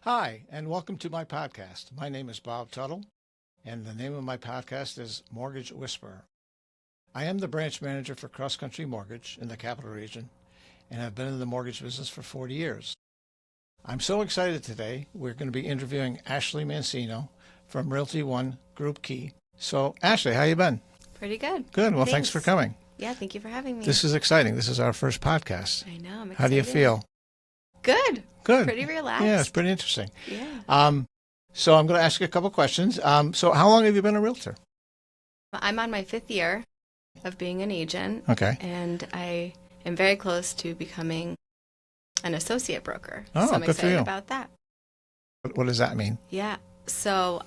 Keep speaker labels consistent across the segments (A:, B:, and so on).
A: Hi, and welcome to my podcast. My name is Bob Tuttle, and the name of my podcast is Mortgage Whisperer. I am the branch manager for Cross Country Mortgage in the Capital Region, and have been in the mortgage business for 40 years. I'm so excited today. We're going to be interviewing Ashley Mancino from Realty One Group Key. So, Ashley, how you been?
B: Pretty good.
A: Good. Well, thanks for coming.
B: Yeah, thank you for having me.
A: This is exciting. This is our first podcast.
B: I know, I'm excited.
A: How do you feel?
B: Good.
A: Good.
B: Pretty relaxed.
A: Yeah, it's pretty interesting.
B: Yeah.
A: So I'm going to ask you a couple questions. So how long have you been a realtor?
B: I'm on my 5th year of being an agent.
A: Okay.
B: And I am very close to becoming an associate broker.
A: Oh,
B: so I'm
A: good for
B: excited
A: you.
B: about that.
A: What does that mean?
B: Yeah. So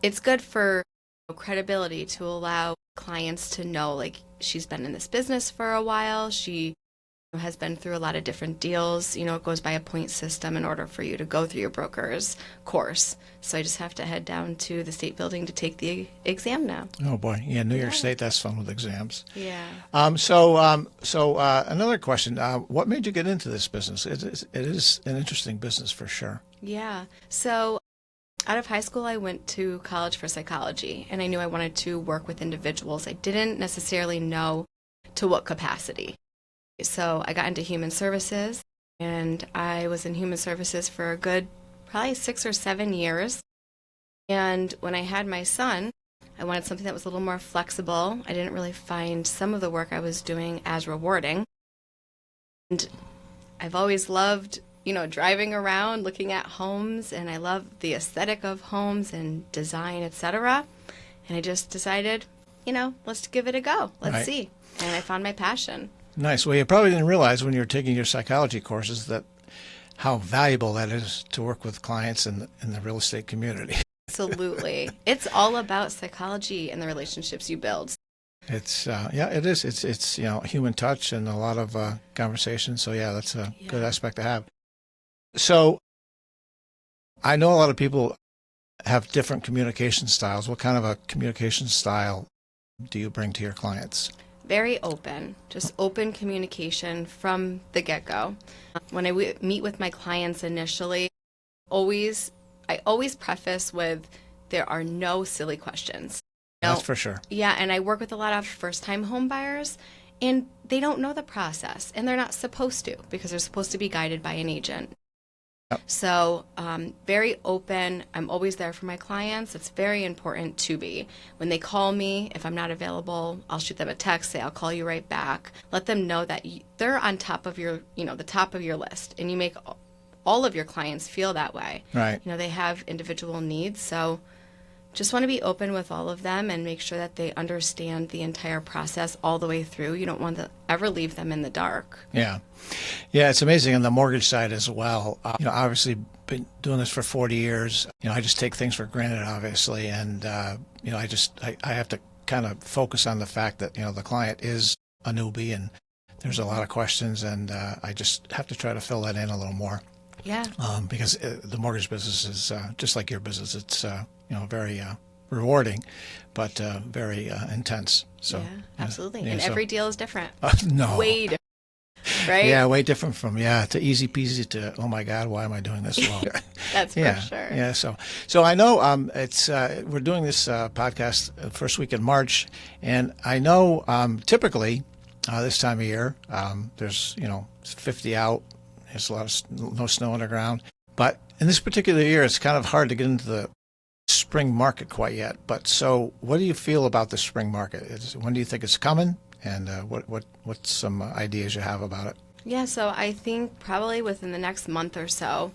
B: it's good for credibility to allow clients to know, like, she's been in this business for a while. She has been through a lot of different deals. You know, it goes by a point system in order for you to go through your broker's course. So I just have to head down to the state building to take the exam now.
A: Oh boy, yeah, New York State, that's fun with exams.
B: Yeah.
A: So another question: what made you get into this business? It is an interesting business for sure.
B: Yeah. So out of high school, I went to college for psychology, and I knew I wanted to work with individuals. I didn't necessarily know to what capacity. So I got into human services, and I was in human services for a good probably 6 or 7 years. And when I had my son, I wanted something that was a little more flexible. I didn't really find some of the work I was doing as rewarding. And I've always loved, driving around, looking at homes, and I love the aesthetic of homes and design, etc. And I just decided, let's give it a go. Let's see. And I found my passion.
A: Nice. Well, you probably didn't realize when you were taking your psychology courses that how valuable that is to work with clients in the real estate community.
B: Absolutely. It's all about psychology and the relationships you build.
A: It's it is. It's human touch and a lot of conversation. So yeah, that's a good aspect to have. So I know a lot of people have different communication styles. What kind of a communication style do you bring to your clients?
B: Very open, just open communication from the get-go. When I meet with my clients initially, I always preface with, there are no silly questions.
A: That's for sure.
B: Yeah, and I work with a lot of first-time home buyers, and they don't know the process, and they're not supposed to, because they're supposed to be guided by an agent.
A: Yep.
B: So very open. I'm always there for my clients. It's very important to be. When they call me, if I'm not available, I'll shoot them a text, say I'll call you right back. Let them know that they're on top of your, the top of your list, and you make all of your clients feel that way.
A: Right.
B: They have individual needs, so just want to be open with all of them and make sure that they understand the entire process all the way through. You don't want to ever leave them in the dark.
A: Yeah. Yeah, it's amazing on the mortgage side as well. Obviously been doing this for 40 years. I just take things for granted, obviously. And, I have to kind of focus on the fact that, the client is a newbie and there's a lot of questions, and I just have to try to fill that in a little more.
B: Yeah.
A: Because the mortgage business is just like your business. It's, very rewarding, but very intense. So
B: yeah, absolutely.
A: Yeah,
B: and every deal is different.
A: No.
B: Way different, right?
A: Yeah, way different from, to easy peasy to, oh my God, why am I doing this? Well,
B: That's for sure.
A: Yeah, so I know it's we're doing this podcast first week in March, and I know typically this time of year there's, 50 out, there's a lot of no snow on the ground, but in this particular year it's kind of hard to get into the spring market quite yet. But so what do you feel about the spring market? When do you think it's coming, and what's some ideas you have about it?
B: Yeah, so I think probably within the next month or so,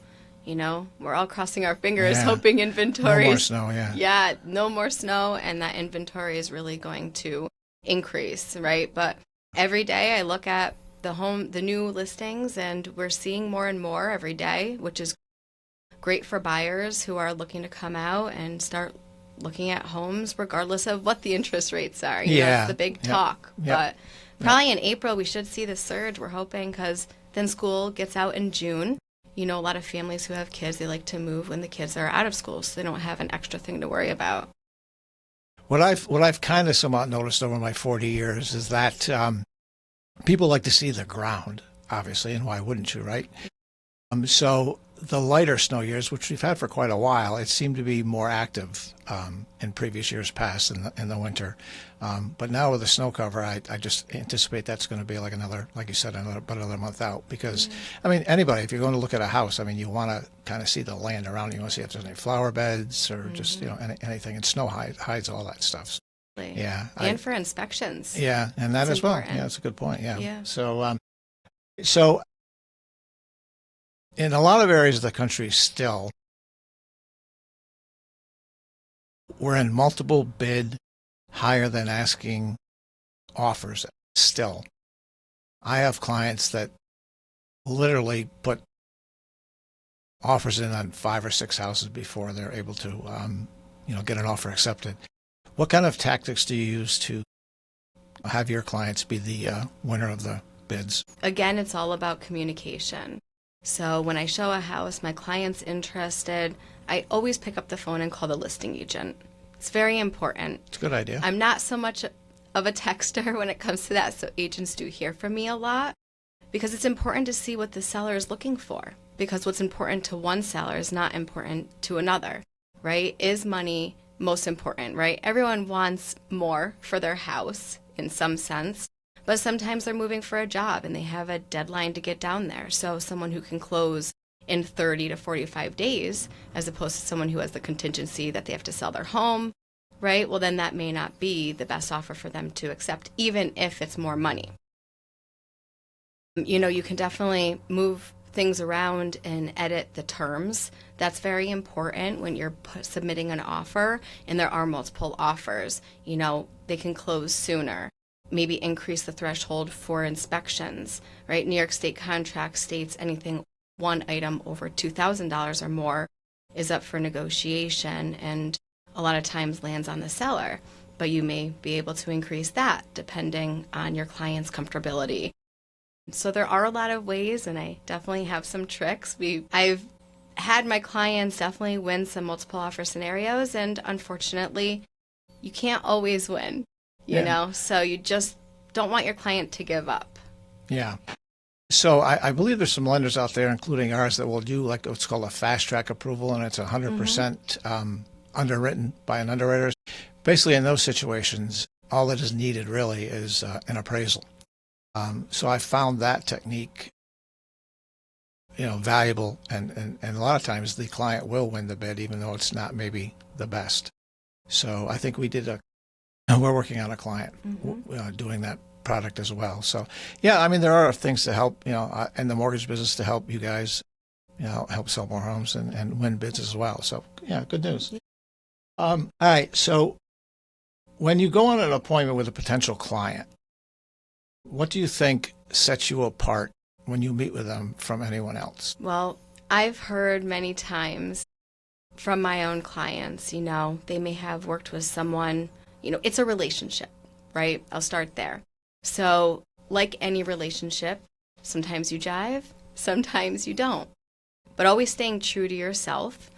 B: we're all crossing our fingers, hoping inventory.
A: No more snow, yeah.
B: Yeah, no more snow, and that inventory is really going to increase, right? But every day I look at the new listings, and we're seeing more and more every day, which is great for buyers who are looking to come out and start looking at homes regardless of what the interest rates are. It's the big talk. But probably in April we should see the surge, we're hoping, because then school gets out in June. A lot of families who have kids, they like to move when the kids are out of school, so they don't have an extra thing to worry about.
A: What I've kind of somewhat noticed over my 40 years is that people like to see the ground, obviously, and why wouldn't you, right? So the lighter snow years, which we've had for quite a while, it seemed to be more active in previous years past in the winter. But now with the snow cover, I just anticipate that's going to be like another, like you said, another month out. Because, I mean, anybody, if you're going to look at a house, I mean, you want to kind of see the land around you. You want to see if there's any flower beds or just, anything. And snow hides all that stuff. Yeah.
B: And for inspections.
A: Yeah, and that
B: It's
A: as well.
B: important.
A: Yeah, that's a good point. Yeah.
B: Yeah.
A: So in a lot of areas of the country still, we're in multiple bid, higher than asking offers still. I have clients that literally put offers in on 5 or 6 houses before they're able to, get an offer accepted. What kind of tactics do you use to have your clients be the winner of the bids?
B: Again, it's all about communication. So when I show a house, my client's interested, I always pick up the phone and call the listing agent. It's very important.
A: It's a good idea.
B: I'm not so much of a texter when it comes to that, so agents do hear from me a lot because it's important to see what the seller is looking for, because what's important to one seller is not important to another, right? Is money most important, right? Everyone wants more for their house in some sense, but sometimes they're moving for a job and they have a deadline to get down there. So someone who can close in 30 to 45 days, as opposed to someone who has the contingency that they have to sell their home, right? Well, then that may not be the best offer for them to accept, even if it's more money. You can definitely move things around and edit the terms. That's very important when you're submitting an offer and there are multiple offers. They can close sooner. Maybe increase the threshold for inspections, right? New York State contract states anything one item over $2,000 or more is up for negotiation and a lot of times lands on the seller. But you may be able to increase that depending on your client's comfortability. So there are a lot of ways, and I definitely have some tricks. I've had my clients definitely win some multiple offer scenarios, and unfortunately, you can't always win, so you just don't want your client to give up.
A: Yeah. So I believe there's some lenders out there, including ours, that will do like what's called a fast track approval, and it's 100% underwritten by an underwriter. Basically, in those situations, all that is needed really is an appraisal. So I found that technique, valuable, and a lot of times the client will win the bid, even though it's not maybe the best. So I think we're working on a client doing that product as well. So yeah, I mean, there are things to help, in the mortgage business to help you guys, help sell more homes and win bids as well. So yeah, good news. All right. So when you go on an appointment with a potential client, what do you think sets you apart when you meet with them from anyone else?
B: Well, I've heard many times from my own clients, they may have worked with someone, it's a relationship, right? I'll start there. So like any relationship, sometimes you jive, sometimes you don't. But always staying true to yourself,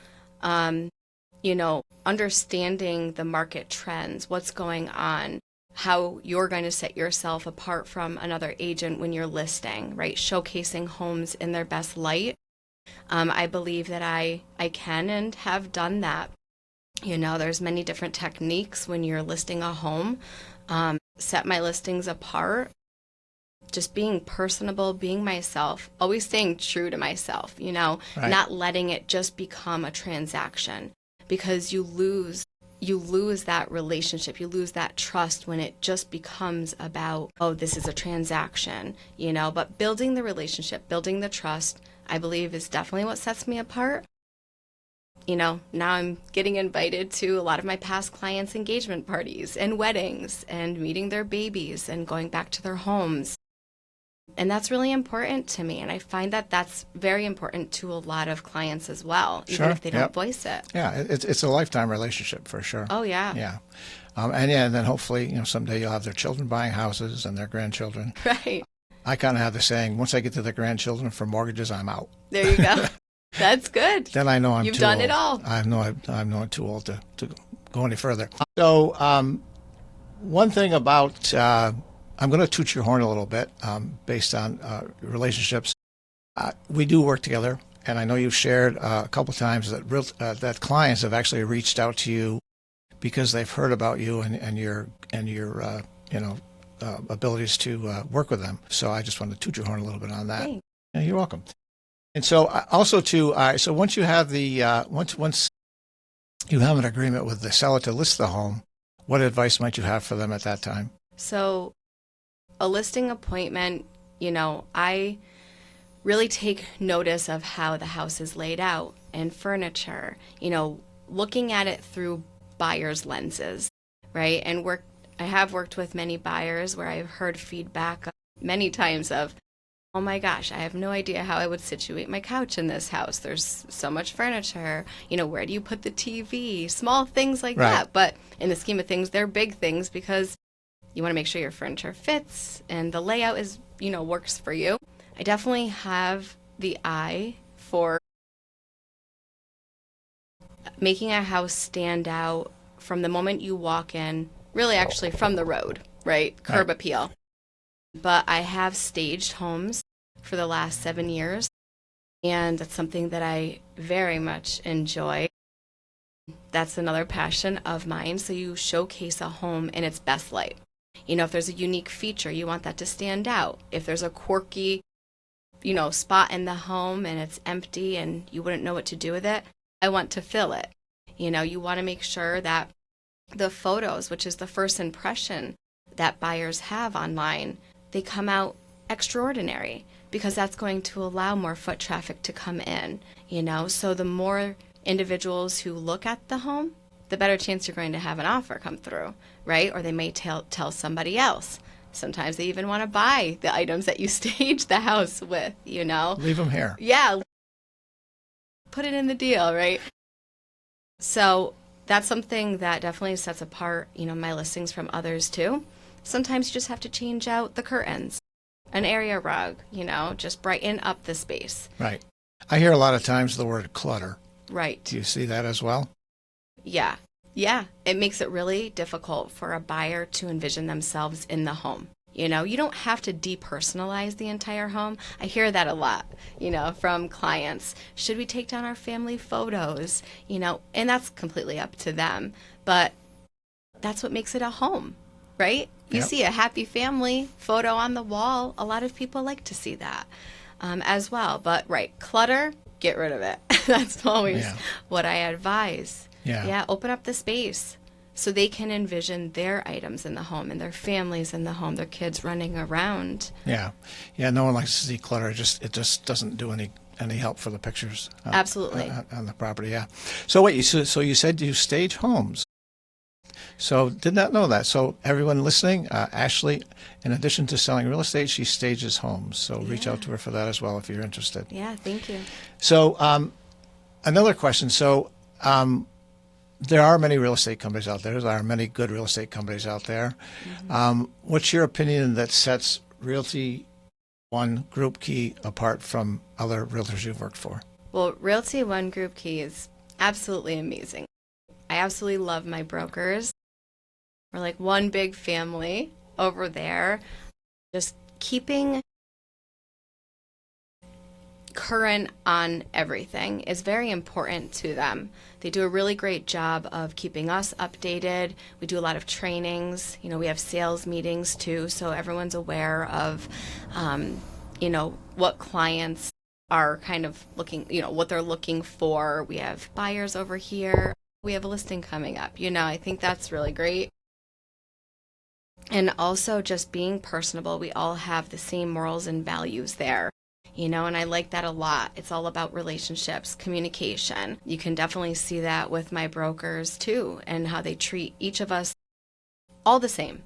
B: understanding the market trends, what's going on, how you're going to set yourself apart from another agent when you're listing, right? Showcasing homes in their best light. I believe that I can and have done that. There's many different techniques when you're listing a home. Set my listings apart. Just being personable, being myself, always staying true to myself,
A: Right.
B: Not letting it just become a transaction, because you lose that relationship, you lose that trust when it just becomes about, oh, this is a transaction, but building the relationship, building the trust, I believe is definitely what sets me apart. Now I'm getting invited to a lot of my past clients' engagement parties and weddings and meeting their babies and going back to their homes. And that's really important to me. And I find that that's very important to a lot of clients as well, even if they don't voice it.
A: Yeah, it's a lifetime relationship for sure.
B: Oh, yeah.
A: Yeah. And then hopefully, someday you'll have their children buying houses and their grandchildren.
B: Right.
A: I kind of have the saying, once I get to the grandchildren for mortgages, I'm out.
B: There you go. That's good.
A: Then I know I'm too old.
B: You've done it all.
A: I know I'm not too old to go any further. So one thing about, I'm going to toot your horn a little bit based on relationships. We do work together, and I know you've shared a couple times that that clients have actually reached out to you because they've heard about you and your abilities to work with them. So I just wanted to toot your horn a little bit on that.
B: Thanks.
A: Yeah, you're welcome. And so also too, so once you have the once you have an agreement with the seller to list the home, what advice might you have for them at that time?
B: So a listing appointment, I really take notice of how the house is laid out and furniture, looking at it through buyer's lenses, right? And I have worked with many buyers where I've heard feedback many times of, oh my gosh, I have no idea how I would situate my couch in this house. There's so much furniture. Where do you put the TV? Small things like
A: Right.
B: that. But in the scheme of things, they're big things because you want to make sure your furniture fits and the layout is, works for you. I definitely have the eye for making a house stand out from the moment you walk in, really actually from the road, right? Curb
A: Right.
B: appeal. But I have staged homes for the last 7 years, and that's something that I very much enjoy. That's another passion of mine. So you showcase a home in its best light. If there's a unique feature, you want that to stand out. If there's a quirky, spot in the home and it's empty and you wouldn't know what to do with it, I want to fill it. You want to make sure that the photos, which is the first impression that buyers have online, they come out extraordinary because that's going to allow more foot traffic to come in, So the more individuals who look at the home, the better chance you're going to have an offer come through, right? Or they may tell somebody else. Sometimes they even want to buy the items that you stage the house with,
A: Leave them here.
B: Yeah. Put it in the deal, right? So that's something that definitely sets apart, my listings from others too. Sometimes you just have to change out the curtains, an area rug, just brighten up the space.
A: Right. I hear a lot of times the word clutter.
B: Right.
A: Do you see that as well?
B: Yeah. Yeah. It makes it really difficult for a buyer to envision themselves in the home. You don't have to depersonalize the entire home. I hear that a lot, from clients. Should we take down our family photos? And that's completely up to them. But that's what makes it a home, right? You
A: Yep.
B: see a happy family photo on the wall. A lot of people like to see that as well. But, right, clutter, get rid of it. That's always
A: Yeah.
B: what I advise.
A: Yeah.
B: Yeah, open up the space so they can envision their items in the home and their families in the home, their kids running around.
A: Yeah. Yeah. No one likes to see clutter. It just doesn't do any help for the pictures.
B: Absolutely.
A: On the property. Yeah. So wait. So you said you stage homes. So did not know that. So everyone listening, Ashley, in addition to selling real estate, she stages homes. So reach out to her for that as well if you're interested.
B: Yeah, thank you.
A: So another question. So there are many real estate companies out there. There are many good real estate companies out there. What's your opinion that sets Realty One Group Key apart from other realtors you've worked for?
B: Well, Realty One Group Key is absolutely amazing. I absolutely love my brokers. We're like one big family over there. Just keeping current on everything is very important to them. They do a really great job of keeping us updated. We do a lot of trainings. We have sales meetings too, so everyone's aware of, what clients are kind of looking, what they're looking for. We have buyers over here. We have a listing coming up. I think that's really great. And also just being personable. We all have the same morals and values there. And I like that a lot. It's all about relationships, communication. You can definitely see that with my brokers too, and how they treat each of us all the same,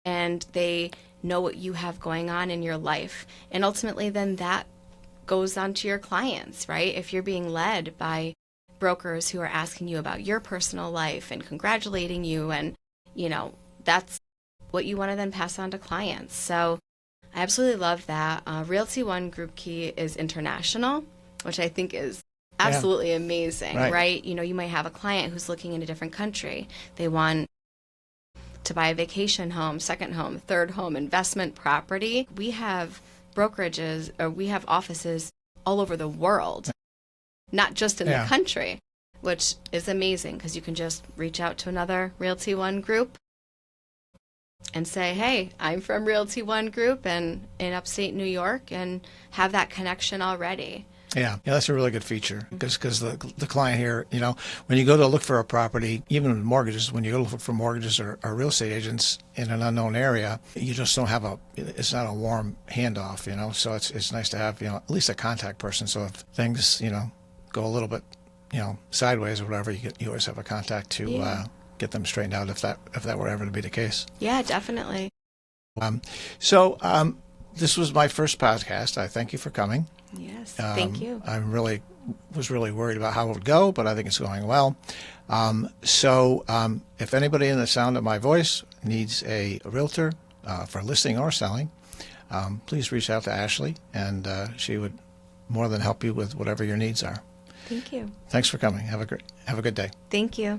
B: and they know what you have going on in your life. And ultimately then that goes on to your clients, right? If you're being led by brokers who are asking you about your personal life and congratulating you, and, that's what you want to then pass on to clients. So I absolutely love that. Realty One Group Key is international, which I think is absolutely amazing, right? You might have a client who's looking in a different country. They want to buy a vacation home, second home, third home, investment property. We have brokerages, or we have offices all over the world, not just in the country, which is amazing because you can just reach out to another Realty One group and say, hey, I'm from Realty One Group and in upstate New York, and have that connection already.
A: Yeah, that's a really good feature because the client here, when you go to look for a property, even with mortgages, when you go to look for mortgages or real estate agents in an unknown area, you just don't have it's not a warm handoff, so it's nice to have, at least a contact person. So if things, go a little bit, sideways or whatever, you always have a contact to get them straightened out if that were ever to be the case.
B: Yeah, definitely.
A: So this was my first podcast. I thank you for coming.
B: Yes, thank you.
A: I was really worried about how it would go, but I think it's going well. So if anybody in the sound of my voice needs a realtor for listing or selling, please reach out to Ashley, and she would more than help you with whatever your needs are.
B: Thank you.
A: Thanks for coming. Have a good day.
B: Thank you.